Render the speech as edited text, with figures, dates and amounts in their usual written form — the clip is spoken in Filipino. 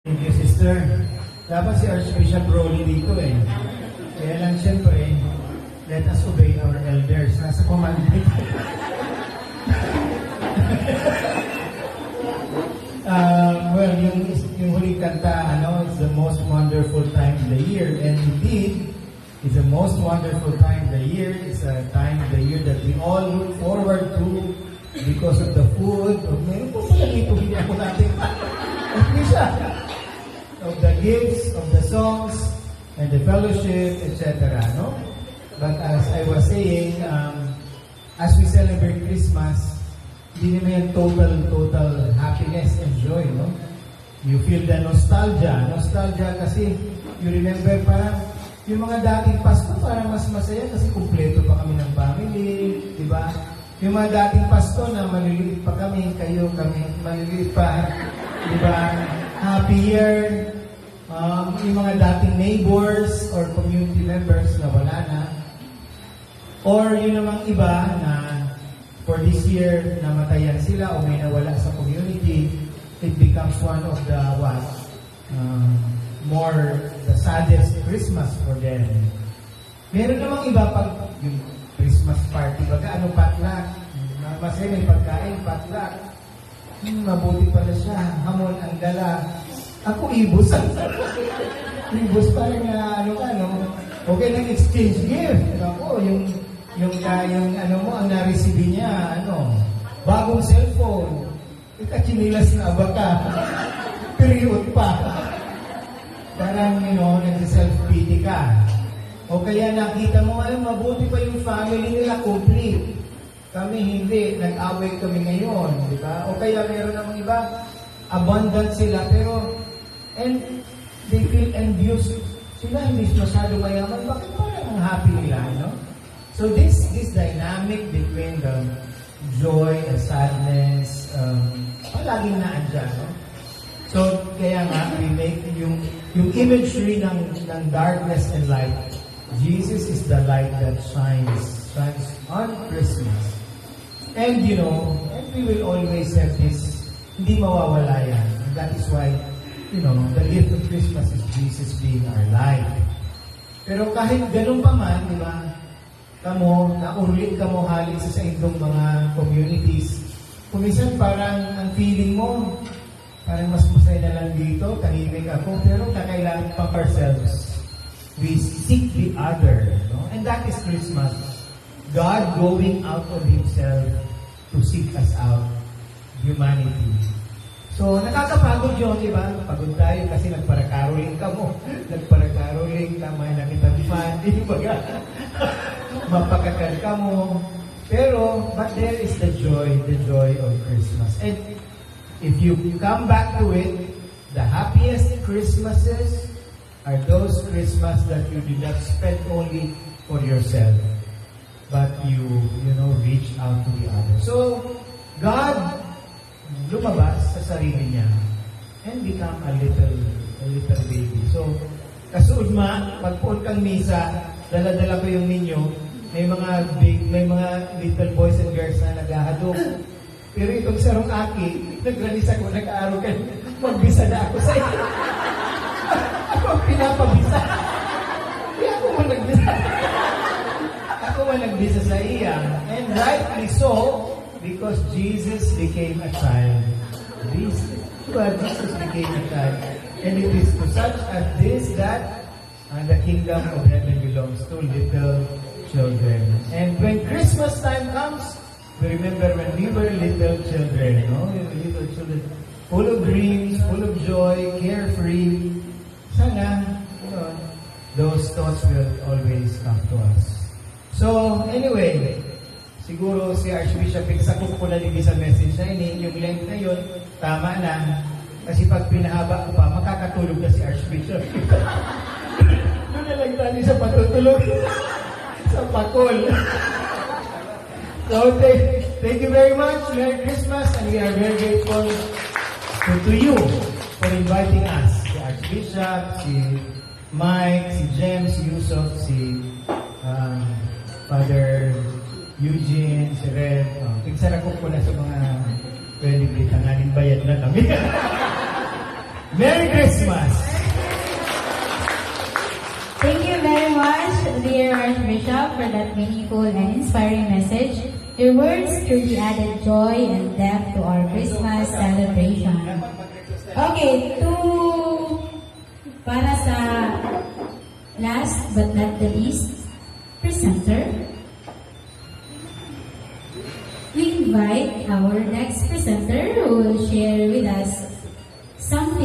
Thank you, sister. Dapat si Archbishop Broly dito eh. Kaya lang siyempre, let us obey our elders. Nasa command dito. Well, yung huling kanta, it's the most wonderful time of the year. And indeed, it's the most wonderful time of the year. It's a time of the year that we all look forward to because of the food. Meron po pala dito, hindi ako natin. Of the gifts, of the songs, and the fellowship, etc. No? But as I was saying, as we celebrate Christmas, hindi naman yung total happiness and joy, no? You feel the nostalgia. Nostalgia kasi, you remember parang, yung mga dating Pasko parang mas masaya kasi kumpleto pa kami ng family, di ba? Yung mga dating Pasko na maliliit pa kami, kayo kami, maliliit pa, di ba? Happier, yung mga dating neighbors or community members na wala na. Or yun namang iba na for this year, namatayan sila o may nawala sa community, it becomes one of the the saddest Christmas for them. Meron namang iba pag yung Christmas party, baga potluck, masaya may pagkain, potluck. Mabuti pala siya, hamon ang dala. Ako ibus. Ibus parang okay nang exchange gift. Ako, yung mo, ang na-receive niya, bagong cellphone. Ikachinilas na ba ka? Period pa. Parang, nag-self-pity ka. O kaya nakita mo, mabuti pa yung family nila complete. Kami hindi, nag-away kami ngayon, di ba? O kaya meron namang iba, abundant sila, and they feel envious. Sila hindi masyado mayaman, bakit parang ang happy nila, So this dynamic between the joy and sadness, palaging naandyan, So kaya nga, we make yung imagery ng darkness and light. Jesus is the light that shines on Christmas. And and we will always have this, hindi mawawala yan. And that is why, the gift of Christmas is Jesus being our light. Pero kahit ganun pa man, di ba, naurlit ka mo halit sa indong mga communities. Kumisan parang ang feeling mo, parang mas masaya na lang dito, tahimik ako, pero kakailangan pa ourselves. We seek the other. And that is Christmas. God going out of Himself to seek us out, humanity. So, nakakapagod yun, di ba? Pagod tayo kasi nagparakaroling ka mo. Nagparakaroling, tama na kitang fan, di ba? Mapakakal ka mo. Pero, but there is the joy of Christmas. And if you come back to it, the happiest Christmases are those Christmas that you did not spend only for yourself, but you reach out to the others. So, God lumabas sa sarili niya and become a little baby. So, kasuod pagpuon kang misa, dala-dala ko yung ninyo, may mga little boys and girls na naghahadok. Pero itong sarong aki, nagranis ako, nag-aaral ka, magbisa na ako sa iyo. Ako ang pinapabisa. Kaya ako man nagbisa. Ako man nagbisa sa iya. And rightly so, because Jesus became a child. Jesus became a child. And it is to such as this that the kingdom of heaven belongs to little children. And when Christmas time comes, we remember when we were little children, little children, full of dreams, full of joy, carefree. Sana, those thoughts will always come to us. So, anyway, siguro si Archbishop, sakop ko na din sa message na yung length na yun, tama na. Kasi pag pinahaba ko pa, makakatulog na si Archbishop. Doon na lang tayo sa patutulog. Sa pakol. So, thank you very much. Merry Christmas, and we are very grateful to you for inviting us. Si Archbishop, si Mike, si James, si Yusuf, si Father Eugene, si Red. Pigsara ko na sa mga pwede bitanganin bayad na kami. Merry Christmas! Archbishop, for that meaningful and inspiring message. Your words truly added joy and depth to our Christmas celebration. Okay, para sa last but not the least presenter, we invite our next presenter who will share with us